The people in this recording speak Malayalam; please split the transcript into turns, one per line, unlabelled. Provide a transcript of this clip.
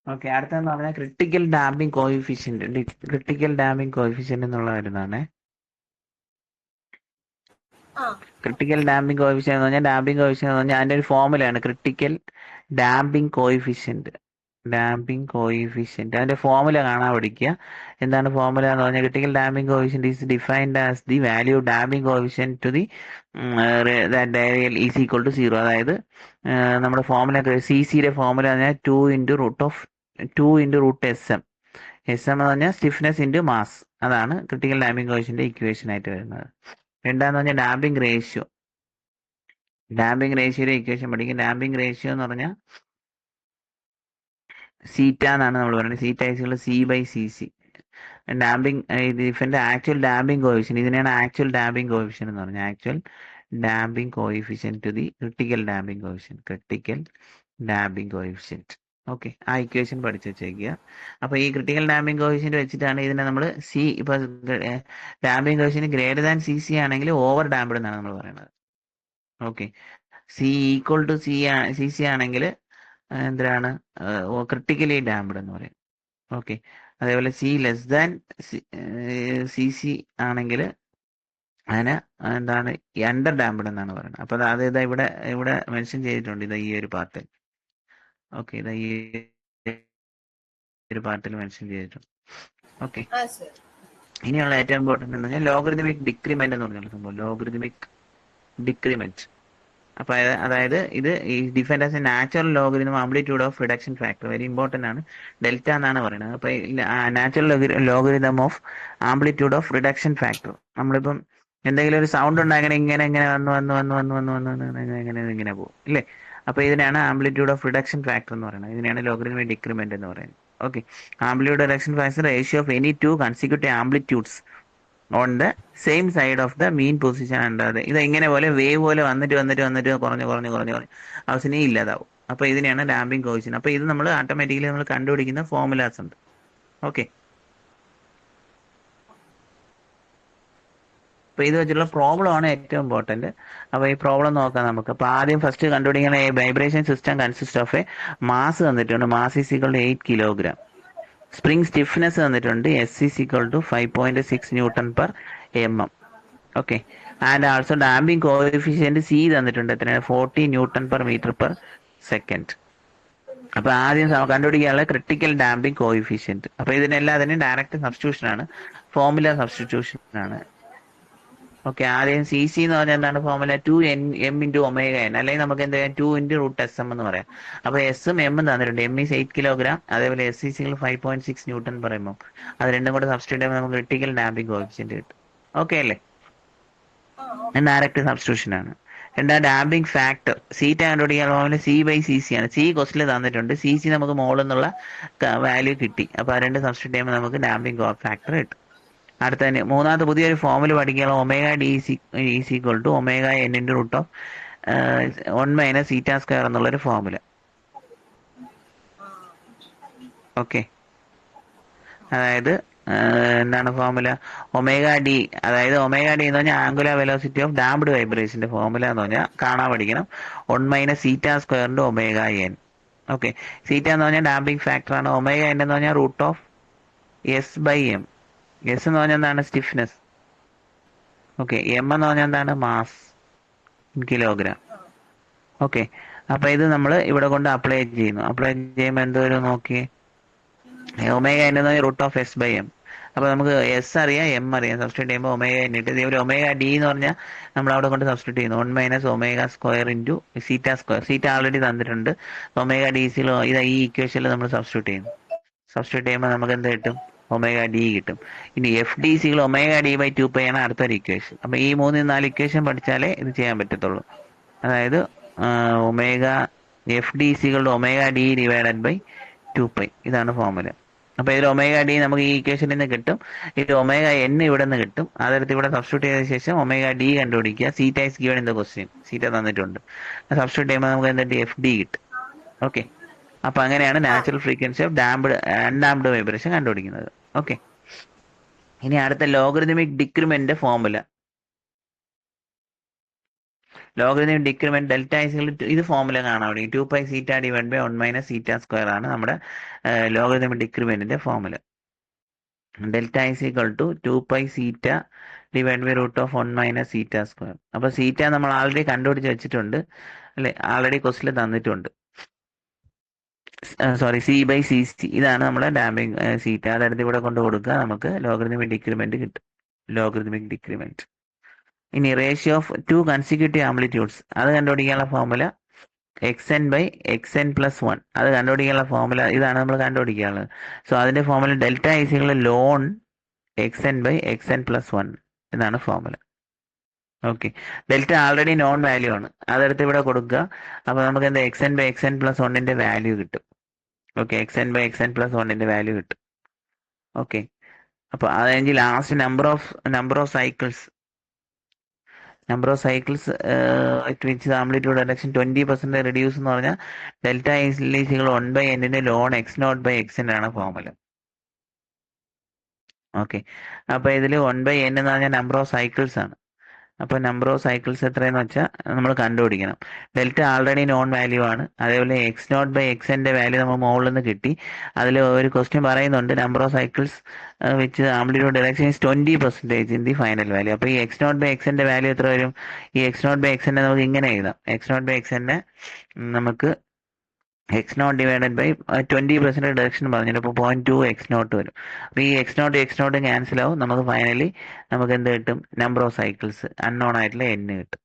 ഓക്കെ, അടുത്തെന്ന് പറഞ്ഞാൽ critical damping coefficient. Critical damping coefficient എന്നുള്ള വരുന്നതാണ്. ക്രിട്ടിക്കൽ ഡാമ്പിംഗ് കോയിഫിഷ്യന്റ് എന്ന് പറഞ്ഞാൽ അതിന്റെ ഒരു ഫോർമുലയാണ് ക്രിട്ടിക്കൽ ഡാമ്പിംഗ് കോയിഫിഷ്യന്റ്. അതിന്റെ ഫോർമുല കാണാൻ പഠിക്കുക. എന്താണ് ഫോർമുല എന്ന് പറഞ്ഞാൽ critical damping coefficient is defined as the value of damping coefficient to the is equal to 0. അതായത് നമ്മുടെ ഫോർമുല സിയുടെ ഫോർമുല പറഞ്ഞാൽ 2 × എസ് എം എന്ന് പറഞ്ഞാൽ സ്റ്റിഫ്നെസ് ഇൻറ്റു മാസ്. അതാണ് ക്രിട്ടിക്കൽ ഡാമ്പിംഗ് കോയിഫിഷ്യന്റ് ഇക്വേഷൻ ആയിട്ട് വരുന്നത്. രണ്ടാമെന്ന് പറഞ്ഞാൽ ഡാമ്പിംഗ് റേഷ്യോയുടെ ഇക്വേഷൻ പഠിക്കും. ഡാമ്പിംഗ് റേഷ്യോ എന്ന് പറഞ്ഞാൽ സീറ്റ എന്നാണ് നമ്മൾ പറയുന്നത്. Zeta equal C/Cc. ഡാമ്പിംഗ് ഇതിന്റെ ആക്ച്വൽ ഡാമ്പിംഗ് കോയിഫിഷ്യന്റ്, ഇതിനെയാണ് ആക്ച്വൽ ഡാമ്പിംഗ് കോയിഫിഷ്യന്റ് എന്ന് പറഞ്ഞാൽ. Actual damping coefficient to the critical damping coefficient. Okay, ആ ഇക്വേഷൻ പഠിച്ചു വെച്ചേക്കുക. അപ്പൊ ഈ ക്രിട്ടിക്കൽ ഡാമ്പിംഗ് കോയിഫിഷ്യന്റ് വെച്ചിട്ടാണ് ഇതിനെ നമ്മൾ ഇപ്പൊ damping coefficient greater than CC ആണെങ്കിൽ ഓവർ ഡാമ്പ്ഡ് എന്നാണ് നമ്മൾ പറയുന്നത്. ഓക്കെ, CC ആണെങ്കിൽ എന്തിനാണ് ക്രിട്ടിക്കലി ഡാമ്പ്ഡ് എന്ന് പറയും. ഓക്കെ, അതേപോലെ CC ആണെങ്കിൽ അതിന് എന്താണ് അണ്ടർ ഡാമ്പ്ഡ് എന്നാണ് പറയുന്നത്. അപ്പൊ അത് ഇതാ ഇവിടെ ഇവിടെ മെൻഷൻ ചെയ്തിട്ടുണ്ട്, ഇതാ ഈ ഒരു പാർട്ടിൽ. ഓക്കെ, ഇതാ ഈ ഒരു പാർട്ടിൽ മെൻഷൻ ചെയ്തിട്ടുണ്ട്. ഓക്കെ, ഇനിയുള്ള ഏറ്റവും ഇമ്പോർട്ടൻ്റ് എന്ന് പറഞ്ഞാൽ ലോഗരിതമിക് ഡിക്രിമെന്റ് എന്ന് പറഞ്ഞ സംഭവം. Logarithmic decrement. അപ്പൊ അതായത് ഇത് ഈ defined as A natural logarithm amplitude of reduction factor. Very important ആണ്. ഡെൽറ്റ എന്നാണ് പറയുന്നത്. അപ്പൊ natural logarithm of amplitude of reduction factor. നമ്മളിപ്പം എന്തെങ്കിലും ഒരു സൗണ്ട് ഉണ്ടാകണേ ഇങ്ങനെ ഇങ്ങനെ ഇങ്ങനെ പോകും ഇല്ലേ? അപ്പൊ ഇതിനാണ് ആംപ്ലിറ്റ്യൂഡ് ഓഫ് റിഡക്ഷൻ ഫാക്ടർ എന്ന് പറയുന്നത്. ഇതിനാണ് ലോഗരിതമിക് ഡിക്രിമെന്റ് എന്ന് പറയുന്നത്. Okay, amplitude reduction factor ratio of any two consecutive amplitudes on the same side of the mean position under. ഇത് ഇങ്ങനെ പോലെ വേവ് പോലെ വന്നിട്ട് കുറഞ്ഞ് അവസാനം ഇല്ലാതാവും. അപ്പൊ ഇതിനെയാണ് ഡാമ്പിംഗ് കോയിഫിഷ്യന്റ്. അപ്പൊ ഇത് നമ്മൾ ഓട്ടോമാറ്റിക്കലി നമ്മൾ കണ്ടുപിടിക്കുന്ന ഫോർമുലാസ് ഉണ്ട്. ഓക്കെ, അപ്പൊ ഇത് വെച്ചുള്ള പ്രോബ്ലം ആണ് ഏറ്റവും ഇമ്പോർട്ടന്റ്. അപ്പൊ ഈ പ്രോബ്ലം നോക്കാം നമുക്ക്. അപ്പൊ ആദ്യം ഫസ്റ്റ് കണ്ടുപിടിക്കുന്ന vibration system consist of a mass തന്നിട്ടുണ്ട്. Mass is equal to 8 kilogram. Spring stiffness തന്നിട്ടുണ്ട്. S is equal to 5.6 Nm/mm. Okay, and also damping coefficient C തന്നിട്ടുണ്ട്. എത്രയാണ്? 40 Nm/m/s. അപ്പൊ ആദ്യം കണ്ടുപിടിക്കാനുള്ള ക്രിട്ടിക്കൽ ഡാമ്പിംഗ് കോഎഫിഷ്യന്റ്. അപ്പൊ ഇതിനെല്ലാത്തിനും ഡയറക്റ്റ് സബ്സ്റ്റിറ്റ്യൂഷൻ ആണ്, ഫോർമുല സബ്സ്റ്റിറ്റ്യൂഷൻ ആണ്. ഓക്കെ, ആദ്യം CC എന്ന് പറഞ്ഞാൽ എന്താണ് ഫോർമുല? 2M × ωn, അല്ലെങ്കിൽ നമുക്ക് എന്ത് ചെയ്യാം 2 × √SM എന്ന് പറയാം. അപ്പൊ എസും എമ്മും തന്നിട്ടുണ്ട്. M ഈസ് 8 കിലോഗ്രാം, അതേപോലെ S ഈസ് 5.6 Nm/mm. അത് രണ്ടും കൂടെ സബ്സ്റ്റിറ്റ്യൂട്ട് ചെയ്യുമ്പോൾ നമുക്ക് ക്രിട്ടിക്കൽ ഡാമ്പിംഗ് കോഎഫിഷ്യന്റ് കിട്ടും. ഓക്കെ അല്ലേ? ഡയറക്റ്റ് സബ്സ്റ്റിറ്റ്യൂഷൻ ആണ്. ഡാമ്പിംഗ് ഫാക്ടർ സീറ്റ കണ്ടുപിടിക്കാൻ ഫോർമുല C/Cc ആണ്. C ക്വസ്റ്റിൽ തന്നിട്ടുണ്ട്. CC നമുക്ക് മുകളിൽ നിന്നുള്ള വാല്യൂ കിട്ടി. അപ്പൊ ആ രണ്ട് സബ്സ്റ്റിറ്റ്യൂട്ട് ചെയ്യുമ്പോൾ നമുക്ക് ഡാമ്പിംഗ് ഫാക്ടർ കിട്ടും. അടുത്ത തന്നെ മൂന്നാമത്തെ പുതിയൊരു ഫോർമുല പഠിക്കാനുള്ള ω d is equal to ωn × √1 - θ² എന്നുള്ളൊരു ഫോർമുല. ഓക്കെ, അതായത് എന്താണ് ഫോർമുല? ω d, അതായത് ω d എന്ന് പറഞ്ഞാൽ ആംഗുലർ വെലോസിറ്റി ഓഫ് ഡാംപ്ഡ് വൈബ്രേഷന്റെ ഫോർമുല എന്ന് പറഞ്ഞാൽ കാണാൻ പഠിക്കണം. 1 - θ² × ωn. ഓക്കെ, സീറ്റ എന്ന് പറഞ്ഞാൽ ഡാമ്പിംഗ് ഫാക്ടർ ആണ്. ωn എന്ന് പറഞ്ഞാൽ √S/m. S എന്ന് പറഞ്ഞാൽ എന്താണ്? സ്റ്റിഫ്നെസ്. ഓക്കെ, M എന്ന് പറഞ്ഞാൽ എന്താണ്? Mass in kilogram. ഓക്കെ, അപ്പൊ ഇത് നമ്മൾ ഇവിടെ കൊണ്ട് അപ്ലൈ ചെയ്യുന്നു. അപ്ലൈ ചെയ്യുമ്പോൾ എന്തോരും നോക്കിയേ, ω എന്ന് √S/m. അപ്പൊ നമുക്ക് S അറിയാം, M അറിയാം. സബ്സ്റ്റിറ്റ്യൂട്ട് ചെയ്യുമ്പോൾ ω n ഇട്ട് ഇതേപോലെ ω d എന്ന് പറഞ്ഞാൽ നമ്മൾ അവിടെ കൊണ്ട് സബ്സ്റ്റിറ്റ്യൂട്ട് ചെയ്യുന്നു. 1 - ω² × θ². സീറ്റ ആൾറെഡി തന്നിട്ടുണ്ട്. ω d ഇത് ഈ ഇക്വേഷനിൽ നമ്മൾ സബ്സ്റ്റിറ്റ്യൂട്ട് ചെയ്യുന്നു. സബ്സ്റ്റിറ്റ്യൂട്ട് ചെയ്യുമ്പോൾ നമുക്ക് എന്ത് കിട്ടും? ω d കിട്ടും. ഇനി FD = ω d/2π ആണ് അടുത്തൊരു ഇക്വേഷൻ. അപ്പൊ ഈ 3-4 ഇക്വേഷൻ പഠിച്ചാലേ ഇത് ചെയ്യാൻ പറ്റത്തുള്ളൂ. അതായത് FD = ω d/2π. ഇതാണ് ഫോർമുല. അപ്പൊ ഇതിൽ ω d നമുക്ക് ഈ ഇക്വേഷനിൽ നിന്ന് കിട്ടും. ഇത് ω n ഇവിടെ നിന്ന് കിട്ടും. അതെടുത്ത് ഇവിടെ സബ്സ്റ്റിറ്റ്യൂട്ട് ചെയ്ത ശേഷം ω d കണ്ടുപിടിക്കുക. Zeta is given in the question. Zeta തന്നിട്ടുണ്ട്. സബ്സ്റ്റിറ്റ്യൂട്ട് ചെയ്യുമ്പോൾ നമുക്ക് എന്തിട്ട് FD കിട്ടും. ഓക്കെ, അപ്പൊ അങ്ങനെയാണ് natural frequency of undamped vibration കണ്ടുപിടിക്കുന്നത്. ഓക്കെ, ഇനി അടുത്ത logarithmic decrement formula. Logarithmic decrement delta is equal ഇത് ഫോർമുല കാണാൻ വേണ്ടി 2π zeta divide by 1 minus zeta square ആണ് നമ്മുടെ ലോഗരിതമിക് ഡിക്രിമെന്റിന്റെ formula. Delta is equal to 2π zeta divide by root of 1 minus zeta square. അപ്പൊ സീറ്റ നമ്മൾ ആൾറെഡി കണ്ടുപിടിച്ച് വെച്ചിട്ടുണ്ട് അല്ലെ, ആൾറെഡി ക്വസ്റ്റിൽ തന്നിട്ടുണ്ട്. സോറി, C/CC ഇതാണ് നമ്മുടെ ഡാമ്പിംഗ് സീറ്റ. അതെടുത്ത് ഇവിടെ കൊണ്ട് കൊടുക്കുക, നമുക്ക് ലോഗരിതമിക് ഡിക്രിമെന്റ് കിട്ടും. Logarithmic decrement. ഇനി റേഷ്യോ ഓഫ് 2 കൺസിക്യൂട്ടീവ് ആംപ്ലിറ്റ്യൂഡ്സ് അത് കണ്ടുപിടിക്കാനുള്ള ഫോർമുല xn/xn+1. അത് കണ്ടുപിടിക്കാനുള്ള ഫോർമുല ഇതാണ് നമ്മൾ കണ്ടുപിടിക്കാനുള്ളത്. സോ അതിന്റെ ഫോർമുല ഡെൽറ്റ ഈസികൾ ലോൺ xn/xn+1 എന്നാണ് formula. Okay, delta already known value ആണ്, അതെടുത്ത് ഇവിടെ കൊടുക്കുക. അപ്പൊ നമുക്ക് എന്താ xn/xn+1ന്റെ വാല്യൂ കിട്ടും. ഓക്കെ, xn/xn+1ന്റെ വാല്യൂ കിട്ടും. ഓക്കെ, അപ്പൊ അതെങ്കിൽ last number of cycles at which the amplitude reduction 20% reduce എന്ന് പറഞ്ഞാൽ ഡെൽറ്റ ഈസികൾ 1/n ലോൺ x0/xn ആണ് ഫോർമുല. ഓക്കെ, അപ്പൊ ഇതിൽ 1/n എന്ന് പറഞ്ഞാൽ നമ്പർ ഓഫ് സൈക്കിൾസ് ആണ്. അപ്പൊ നമ്പർ ഓഫ് സൈക്കിൾസ് എത്രയെന്ന് വെച്ചാൽ നമ്മൾ കണ്ടുപിടിക്കണം. ഡെൽറ്റ ആൾറെഡി നോൺ വാല്യൂ ആണ്, അതേപോലെ x0/xന്റെ വാല്യൂ നമ്മൾ മുകളിൽ നിന്ന് കിട്ടി. അതിൽ ഒരു ക്വസ്റ്റ്യൻ പറയുന്നുണ്ട് number of cycles which amplitude direction is 20% in the final value. അപ്പൊ ഈ x0/xന്റെ വാല്യൂ എത്ര വരും? ഈ x0/xനെ നമുക്ക് ഇങ്ങനെ എഴുതാം. x0/xനെ നമുക്ക് x0 ഡിവൈഡഡ് ബൈ 20% ഡിറക്ഷൻ പറഞ്ഞിട്ട് ഇപ്പോൾ 0.2 x0 വരും. അപ്പോൾ ഈ x0 ക്യാൻസൽ ആവും. നമുക്ക് ഫൈനലി നമുക്ക് എന്ത് കിട്ടും? നമ്പർ ഓഫ് സൈക്കിൾസ് അൺനോൺ ആയിട്ടുള്ള n കിട്ടും.